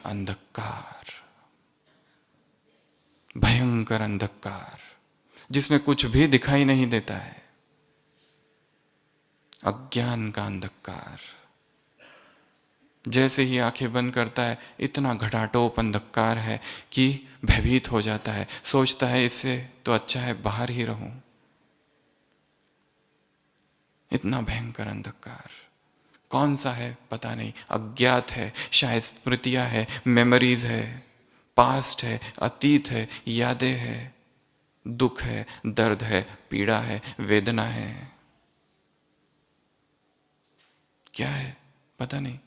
अंधकार, भयंकर अंधकार, जिसमें कुछ भी दिखाई नहीं देता है। अज्ञान का अंधकार। जैसे ही आंखें बंद करता है, इतना घटाटोप अंधकार है कि भयभीत हो जाता है, सोचता है इससे तो अच्छा है बाहर ही रहूं। इतना भयंकर अंधकार। कौन सा है पता नहीं, अज्ञात है, शायद स्मृतियां है, मेमोरीज है, पास्ट है, अतीत है, यादें है, दुख है, दर्द है, पीड़ा है, वेदना है। क्या है पता नहीं,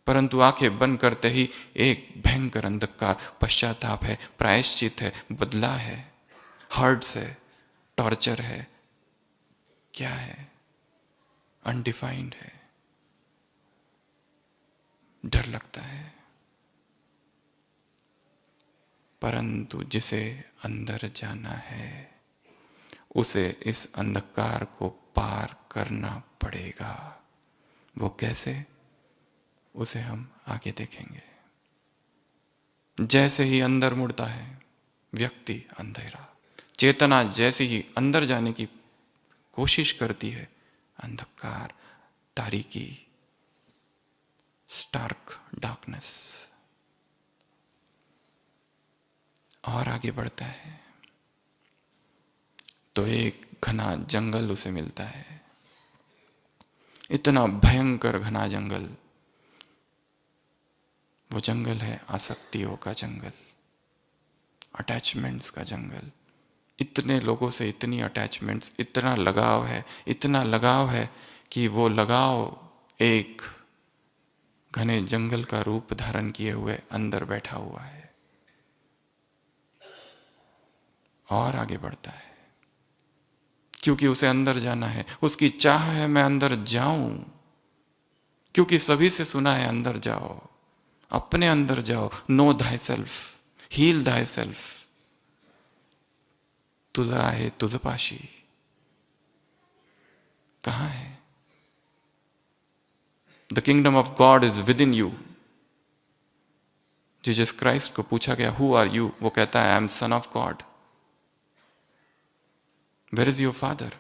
परंतु आंखें बंद करते ही एक भयंकर अंधकार, पश्चाताप है, प्रायश्चित है, बदला है, हर्ट्स है, टॉर्चर है, क्या है, अनडिफाइंड है, डर लगता है। परंतु जिसे अंदर जाना है उसे इस अंधकार को पार करना पड़ेगा। वो कैसे, उसे हम आगे देखेंगे। जैसे ही अंदर मुड़ता है व्यक्ति, अंधेरा, चेतना जैसे ही अंदर जाने की कोशिश करती है, अंधकार, तारीकी, स्टार्क डार्कनेस। और आगे बढ़ता है तो एक घना जंगल उसे मिलता है। इतना भयंकर घना जंगल। वो जंगल है आसक्तियों का जंगल, अटैचमेंट्स का जंगल। इतने लोगों से इतनी अटैचमेंट्स, इतना लगाव है, इतना लगाव है कि वो लगाव एक घने जंगल का रूप धारण किए हुए अंदर बैठा हुआ है। और आगे बढ़ता है क्योंकि उसे अंदर जाना है, उसकी चाह है मैं अंदर जाऊं, क्योंकि सभी से सुना है अंदर जाओ, अपने अंदर जाओ, know thy self, heal thy self. तुझा आहे तुझ पाशी, कहां है? The kingdom of God is within you. Jesus Christ को पूछा गया हु आर यू, वो कहता है I am son of God. Where is your father?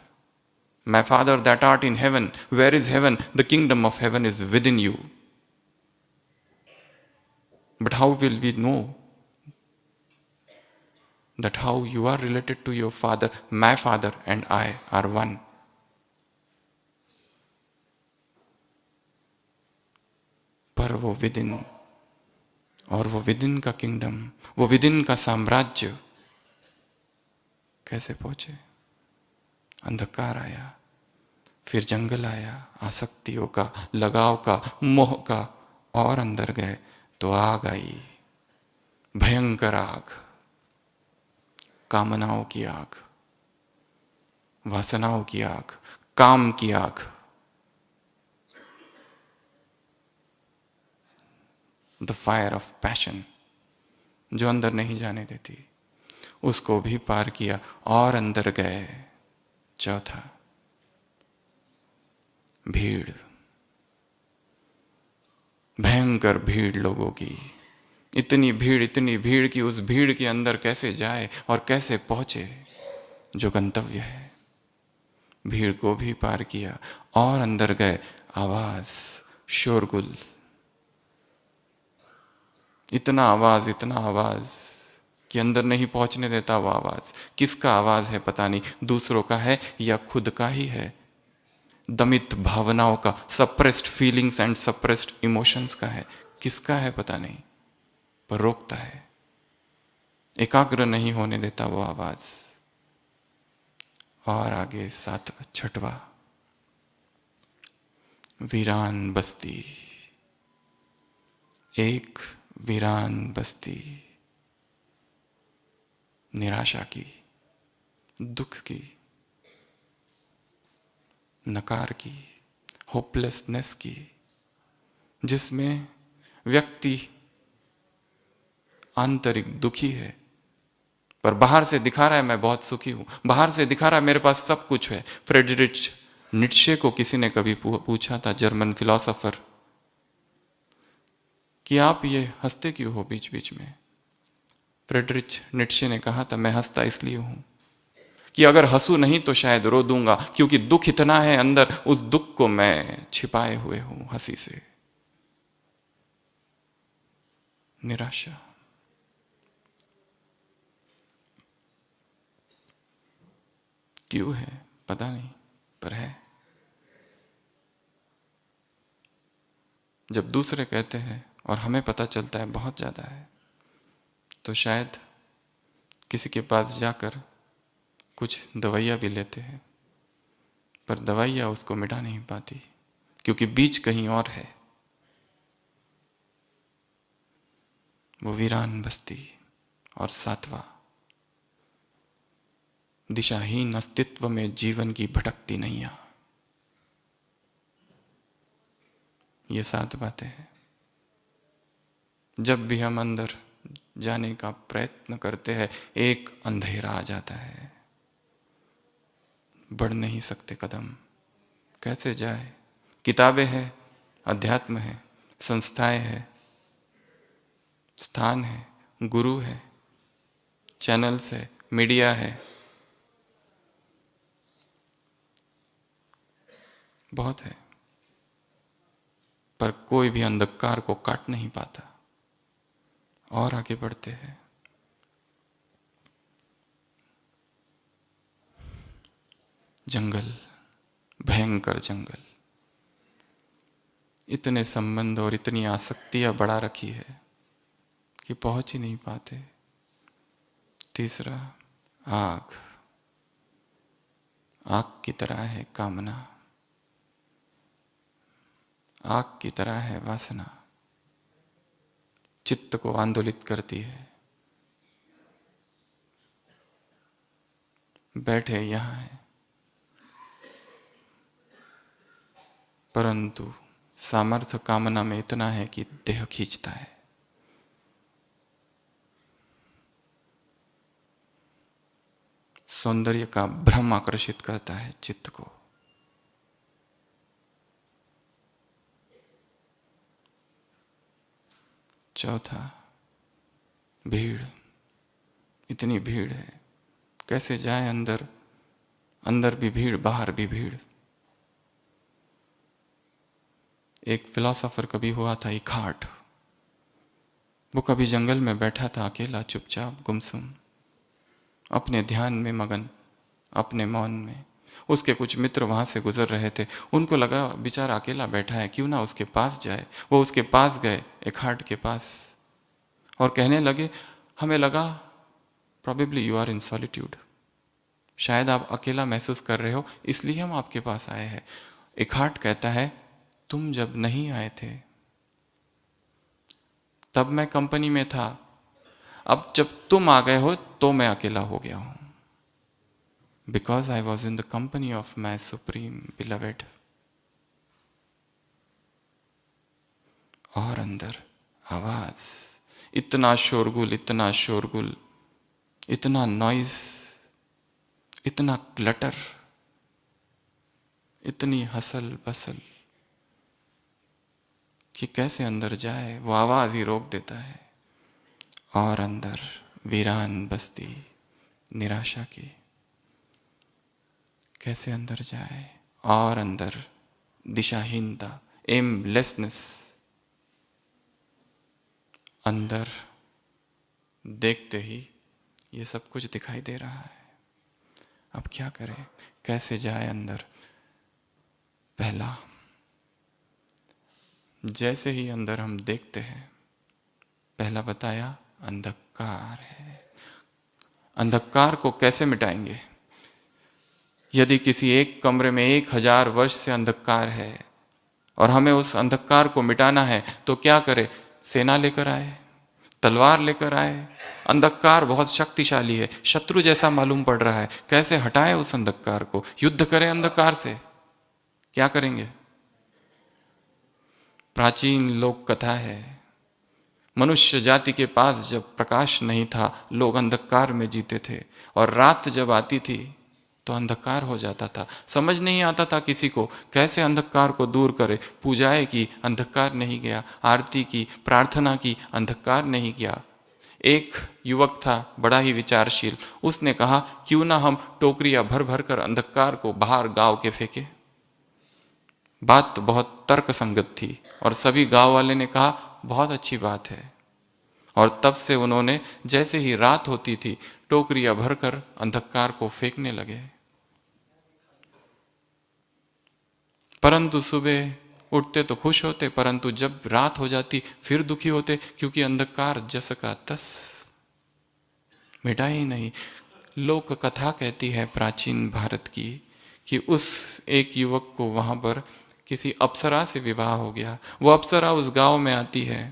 My Father that art in heaven. Where is heaven? The kingdom of heaven is within you. But how will we know that how you are related to your Father? My Father and I are one. पर वो within, और वो within का kingdom, वो within का साम्राज्य कैसे पहुंचे? अंधकार आया, फिर जंगल आया, आसक्तियों का, लगाव का, मोह का, और अंदर गए तो आग आई, भयंकर आग, कामनाओं की आग, वासनाओं की आग, काम की आग। द फायर ऑफ पैशन, जो अंदर नहीं जाने देती, उसको भी पार किया और अंदर गए। चौथा, भीड़, भयंकर भीड़ लोगों की। इतनी भीड़ कि उस भीड़ के अंदर कैसे जाए और कैसे पहुंचे जो गंतव्य है। भीड़ को भी पार किया और अंदर गए। आवाज, शोरगुल, इतना आवाज कि अंदर नहीं पहुंचने देता वो आवाज। किसका आवाज है पता नहीं, दूसरों का है या खुद का ही है। दमित भावनाओं का, suppressed feelings and suppressed emotions का है, किसका है पता नहीं, पर रोकता है, एकाग्र नहीं होने देता वो आवाज। और आगे छठवा, वीरान बस्ती। एक वीरान बस्ती, निराशा की, दुख की, नकार की, होपलेसनेस की, जिसमें व्यक्ति आंतरिक दुखी है पर बाहर से दिखा रहा है मैं बहुत सुखी हूं, बाहर से दिखा रहा है मेरे पास सब कुछ है। फ्रेडरिच नीत्शे को किसी ने कभी पूछा था, जर्मन फिलोसोफर, कि आप ये हंसते क्यों हो बीच बीच में। फ्रेडरिच नीत्शे ने कहा था, मैं हंसता इसलिए हूं कि अगर हंसू नहीं तो शायद रो दूंगा, क्योंकि दुख इतना है अंदर, उस दुख को मैं छिपाए हुए हूं हंसी से। निराशा। क्यों है पता नहीं, पर है। जब दूसरे कहते हैं और हमें पता चलता है बहुत ज्यादा है, तो शायद किसी के पास जाकर कुछ दवाइयाँ भी लेते हैं, पर दवाइयाँ उसको मिटा नहीं पाती, क्योंकि बीज कहीं और है। वो वीरान बस्ती और सातवां, दिशाहीन अस्तित्व में जीवन की भटकती नैया। ये 7 बातें हैं। जब भी हम अंदर जाने का प्रयत्न करते हैं, एक अंधेरा आ जाता है, बढ़ नहीं सकते कदम। कैसे जाए? किताबें हैं, अध्यात्म है, संस्थाएं हैं, स्थान है, गुरु है, चैनल्स है, मीडिया है, बहुत है, पर कोई भी अंधकार को काट नहीं पाता। और आगे बढ़ते हैं। जंगल, भयंकर जंगल, इतने संबंध और इतनी आसक्तियां बढ़ा रखी है कि पहुंच ही नहीं पाते। तीसरा, आग, आग की तरह है कामना, आग की तरह है वासना, चित्त को आंदोलित करती है। बैठे यहाँ है, परंतु सामर्थ्य कामना में इतना है कि देह खींचता है। सौंदर्य का भ्रम आकर्षित करता है चित्त को। चौथा, भीड़, इतनी भीड़ है, कैसे जाए अंदर? अंदर भी भीड़, बाहर भी भीड़। एक फिलोसोफर कभी हुआ था, इकहार्ट। वो कभी जंगल में बैठा था अकेला, चुपचाप, गुमसुम, अपने ध्यान में मगन, अपने मौन में। उसके कुछ मित्र वहां से गुजर रहे थे, उनको लगा बेचारा अकेला बैठा है, क्यों ना उसके पास जाए। वो उसके पास गए, इकहार्ट के पास, और कहने लगे, हमें लगा probably you are in solitude, शायद आप अकेला महसूस कर रहे हो, इसलिए हम आपके पास आए हैं। इकहार्ट कहता है, तुम जब नहीं आए थे तब मैं कंपनी में था, अब जब तुम आ गए हो तो मैं अकेला हो गया हूं। Because I was in the company of my supreme beloved. और अंदर आवाज, इतना शोरगुल, इतना शोरगुल, इतना नॉइज, इतना क्लटर, इतनी हसल बसल कि कैसे अंदर जाए, वो आवाज ही रोक देता है। और अंदर वीरान बस्ती निराशा की, कैसे अंदर जाए? और अंदर दिशाहीनता, एमलेसनेस, अंदर देखते ही ये सब कुछ दिखाई दे रहा है। अब क्या करें, कैसे जाए अंदर? पहला, जैसे ही अंदर हम देखते हैं, पहला बताया अंधकार है। अंधकार को कैसे मिटाएंगे? यदि किसी एक कमरे में 1000 वर्ष से अंधकार है और हमें उस अंधकार को मिटाना है, तो क्या करे? सेना लेकर आए, तलवार लेकर आए। अंधकार बहुत शक्तिशाली है, शत्रु जैसा मालूम पड़ रहा है। कैसे हटाए उस अंधकार को? युद्ध करें अंधकार से? क्या करेंगे? प्राचीन लोक कथा है, मनुष्य जाति के पास जब प्रकाश नहीं था, लोग अंधकार में जीते थे, और रात जब आती थी तो अंधकार हो जाता था। समझ नहीं आता था किसी को कैसे अंधकार को दूर करे। पूजाएं की, अंधकार नहीं गया। आरती की, प्रार्थना की, अंधकार नहीं गया। एक युवक था बड़ा ही विचारशील, उसने कहा क्यों ना हम टोकरियां भर भर कर अंधकार को बाहर गांव के फेंके। बात तो बहुत तर्क संगत थी और सभी गांव वाले ने कहा बहुत अच्छी बात है। और तब से उन्होंने जैसे ही रात होती थी टोकरियां भरकर अंधकार को फेंकने लगे। परंतु सुबह उठते तो खुश होते, परंतु जब रात हो जाती फिर दुखी होते, क्योंकि अंधकार जस का तस मिटा ही नहीं। लोक कथा कहती है प्राचीन भारत की कि उस एक युवक को वहां पर किसी अप्सरा से विवाह हो गया। वो अप्सरा उस गांव में आती है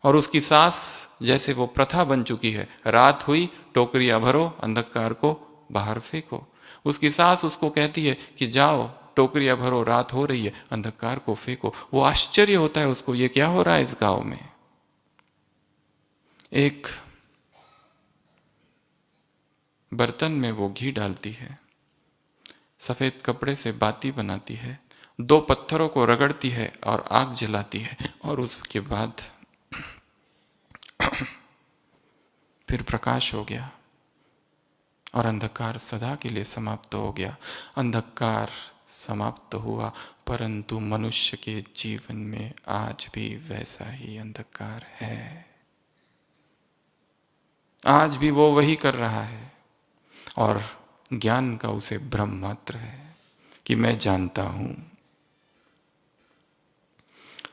और उसकी सास, जैसे वो प्रथा बन चुकी है, रात हुई टोकरियां भरो अंधकार को बाहर फेंको। उसकी सास उसको कहती है कि जाओ टोकरियां भरो, रात हो रही है, अंधकार को फेंको। वो आश्चर्य होता है उसको, ये क्या हो रहा है इस गांव में। एक बर्तन में वो घी डालती है, सफेद कपड़े से बाती बनाती है, दो पत्थरों को रगड़ती है और आग जलाती है, और उसके बाद फिर प्रकाश हो गया और अंधकार सदा के लिए समाप्त हो गया। अंधकार समाप्त हुआ, परंतु मनुष्य के जीवन में आज भी वैसा ही अंधकार है। आज भी वो वही कर रहा है और ज्ञान का उसे भ्रम मात्र है कि मैं जानता हूं।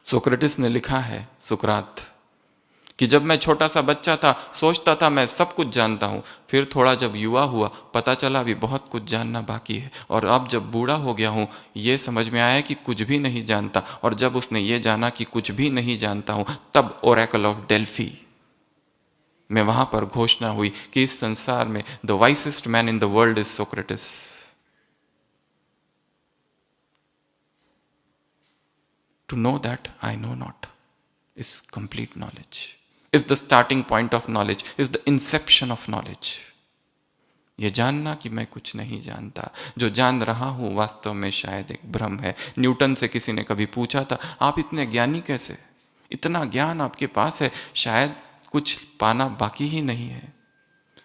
सोक्रेटिस ने लिखा है, सुकरात, कि जब मैं छोटा सा बच्चा था सोचता था मैं सब कुछ जानता हूं, फिर थोड़ा जब युवा हुआ पता चला भी बहुत कुछ जानना बाकी है, और अब जब बूढ़ा हो गया हूं ये समझ में आया कि कुछ भी नहीं जानता। और जब उसने ये जाना कि कुछ भी नहीं जानता हूं, तब ओरेकल ऑफ डेल्फी में वहां पर घोषणा हुई कि इस संसार में the wisest man in the world is Socrates. To know that I know not is complete knowledge, is the starting point of knowledge, is the inception of knowledge. ये जानना कि मैं कुछ नहीं जानता, जो जान रहा हूं वास्तव में शायद एक भ्रम है। न्यूटन से किसी ने कभी पूछा था आप इतने ज्ञानी कैसे, इतना ज्ञान आपके पास है, शायद कुछ पाना बाकी ही नहीं है।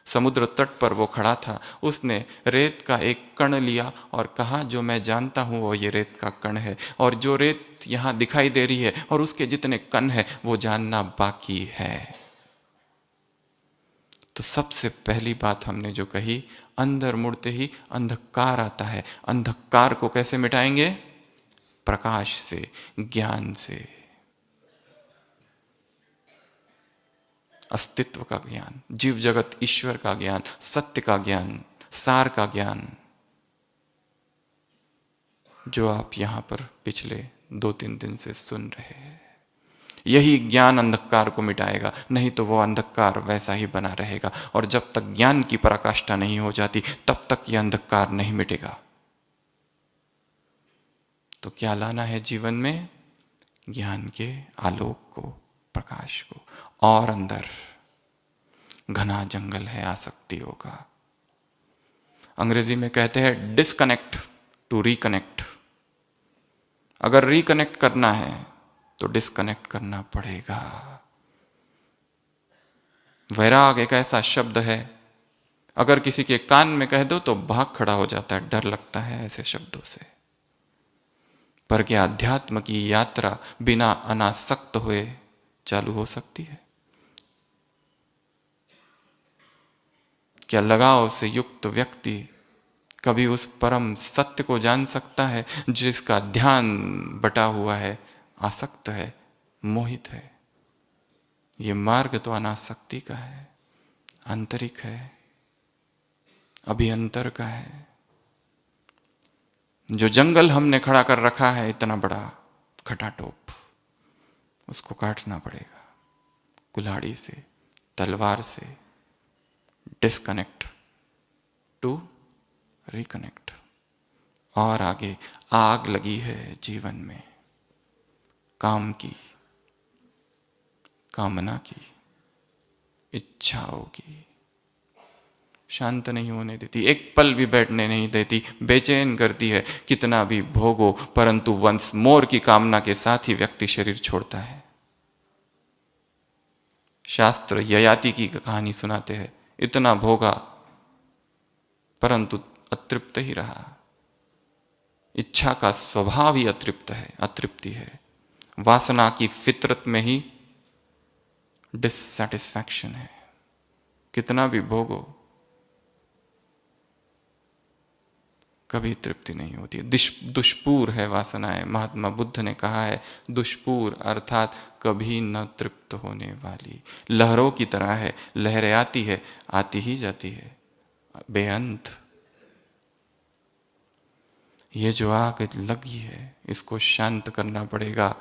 समुद्र तट पर वो खड़ा था, उसने रेत का एक कण लिया और कहा जो मैं जानता हूं वो ये रेत का कण है, और जो रेत यहां दिखाई दे रही है और उसके जितने कण है वो जानना बाकी है। तो सबसे पहली बात हमने जो कही, अंदर मुड़ते ही अंधकार आता है। अंधकार को कैसे मिटाएंगे? प्रकाश से, ज्ञान से, अस्तित्व का ज्ञान, जीव जगत ईश्वर का ज्ञान, सत्य का ज्ञान, सार का ज्ञान, जो आप यहां पर पिछले 2-3 दिन से सुन रहे हैं। यही ज्ञान अंधकार को मिटाएगा, नहीं तो वो अंधकार वैसा ही बना रहेगा। और जब तक ज्ञान की पराकाष्ठा नहीं हो जाती तब तक यह अंधकार नहीं मिटेगा। तो क्या लाना है जीवन में? ज्ञान के आलोक को, प्रकाश को। और अंदर घना जंगल है आसक्तियों का। अंग्रेजी में कहते हैं डिस्कनेक्ट टू रिकनेक्ट। अगर रिकनेक्ट करना है तो डिस्कनेक्ट करना पड़ेगा। वैराग एक ऐसा शब्द है, अगर किसी के कान में कह दो तो भाग खड़ा हो जाता है, डर लगता है ऐसे शब्दों से। पर क्या अध्यात्म की यात्रा बिना अनासक्त हुए चालू हो सकती है? क्या लगाव से युक्त व्यक्ति कभी उस परम सत्य को जान सकता है जिसका ध्यान बटा हुआ है, आसक्त है, मोहित है? ये मार्ग तो अनासक्ति का है, आंतरिक है, अभियंतर का है। जो जंगल हमने खड़ा कर रखा है इतना बड़ा खटाटोप, उसको काटना पड़ेगा कुल्हाड़ी से, तलवार से। Disconnect to reconnect. और आगे आग लगी है जीवन में, काम की, कामना की, इच्छाओं की, शांत नहीं होने देती, एक पल भी बैठने नहीं देती, बेचैन करती है। कितना भी भोगो, परंतु वंस मोर की कामना के साथ ही व्यक्ति शरीर छोड़ता है। शास्त्र ययाति की कहानी सुनाते हैं, इतना भोगा परंतु अतृप्त ही रहा। इच्छा का स्वभाव ही अतृप्त है, अतृप्ति है। वासना की फितरत में ही डिससैटिस्फैक्शन है। कितना भी भोगो कभी तृप्ति नहीं होती है। दुष्पूर है वासनाएं। महात्मा बुद्ध ने कहा है दुष्पूर अर्थात कभी न तृप्त होने वाली, लहरों की तरह है। लहरें आती है, आती ही जाती है, बेअंत। ये जो आग लगी है इसको शांत करना पड़ेगा,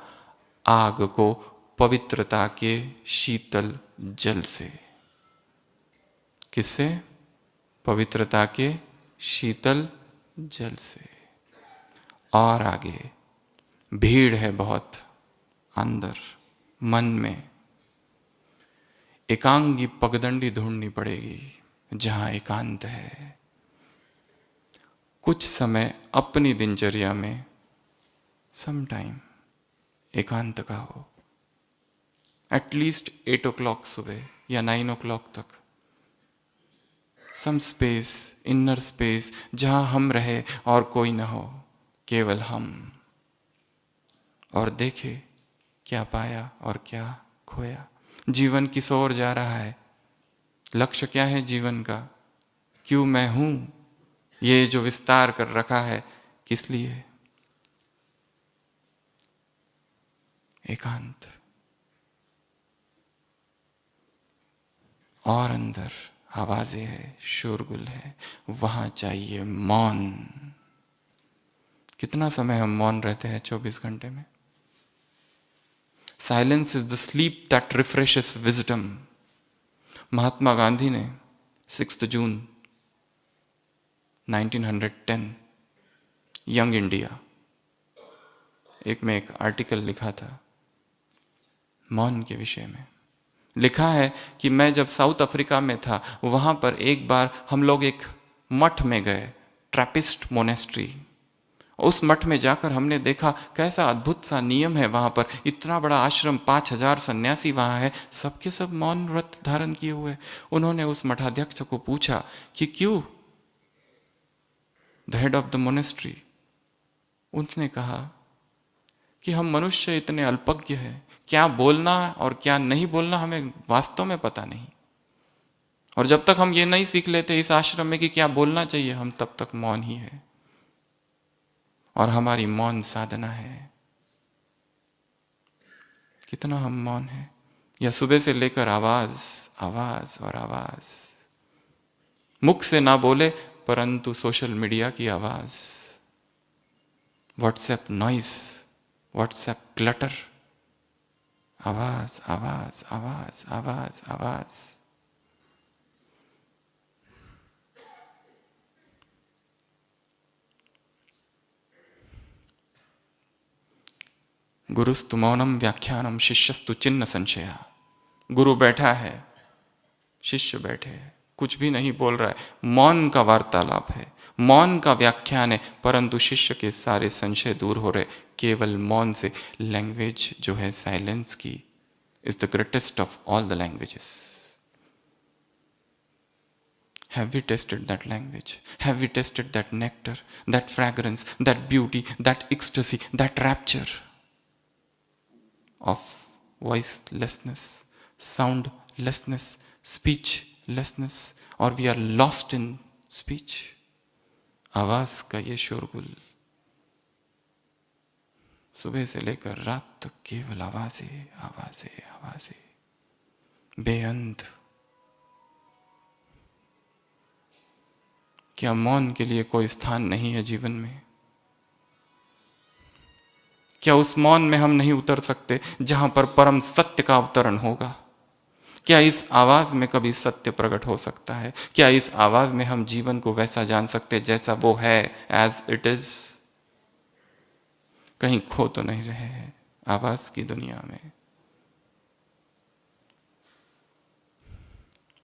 आग को पवित्रता के शीतल जल से। किससे? पवित्रता के शीतल जल से। और आगे भीड़ है बहुत अंदर मन में, एकांगी पगडंडी ढूंढनी पड़ेगी जहां एकांत है। कुछ समय अपनी दिनचर्या में सम टाइम एकांत का हो, एटलीस्ट 8 o'clock सुबह या 9 o'clock तक। सम स्पेस, इनर स्पेस, जहां हम रहे और कोई ना हो, केवल हम, और देखे क्या पाया और क्या खोया। जीवन किस ओर जा रहा है, लक्ष्य क्या है जीवन का, क्यों मैं हूं, ये जो विस्तार कर रखा है किस लिए? एकांत। और अंदर आवाजें है, शोरगुल है, वहां चाहिए मौन। कितना समय हम मौन रहते हैं 24 घंटे में? Silence is the sleep that refreshes wisdom. Mahatma Gandhi ने 6 जून 1910 यंग इंडिया में एक आर्टिकल लिखा था मौन के विषय में। लिखा है कि मैं जब साउथ अफ्रीका में था, वहां पर एक बार हम लोग एक मठ में गए, ट्रैपिस्ट मोनेस्ट्री। उस मठ में जाकर हमने देखा कैसा अद्भुत सा नियम है वहां पर। इतना बड़ा आश्रम, 5000 सन्यासी वहां है, सबके सब मौन व्रत धारण किए हुए। उन्होंने उस मठाध्यक्ष को पूछा कि क्यों, the head of the monastery. उसने कहा कि हम मनुष्य इतने अल्पज्ञ हैं, क्या बोलना और क्या नहीं बोलना हमें वास्तव में पता नहीं। और जब तक हम ये नहीं सीख लेते इस आश्रम में कि क्या बोलना चाहिए, हम तब तक मौन ही है। और हमारी मौन साधना है। कितना हम मौन है, या सुबह से लेकर आवाज आवाज और आवाज, मुख से ना बोले परंतु सोशल मीडिया की आवाज, व्हाट्सएप नॉइस, व्हाट्सएप क्लटर, आवाज आवाज आवाज आवाज आवाज। गुरुस्तु मौनम व्याख्यानम शिष्यस्तु चिन्ह संशया। गुरु बैठा है, शिष्य बैठे हैं, कुछ भी नहीं बोल रहा है, मौन का वार्तालाप है, मौन का व्याख्यान है, परंतु शिष्य के सारे संशय दूर हो रहे केवल मौन से। लैंग्वेज जो है साइलेंस की is the greatest of all the languages. Have we tasted that language? Have we tasted that nectar, that fragrance, that beauty, that ecstasy, that rapture of voicelessness, soundlessness, speechlessness, or we are lost in speech? आवाज का ये शोरगुल, सुबह से लेकर रात तक केवल आवाजें आवाजें आवाजें, बेअंत। क्या मौन के लिए कोई स्थान नहीं है जीवन में? क्या उस मौन में हम नहीं उतर सकते जहां पर परम सत्य का अवतरण होगा? क्या इस आवाज में कभी सत्य प्रकट हो सकता है? क्या इस आवाज में हम जीवन को वैसा जान सकते जैसा वो है, एज इट इज? कहीं खो तो नहीं रहे हैं आवाज की दुनिया में?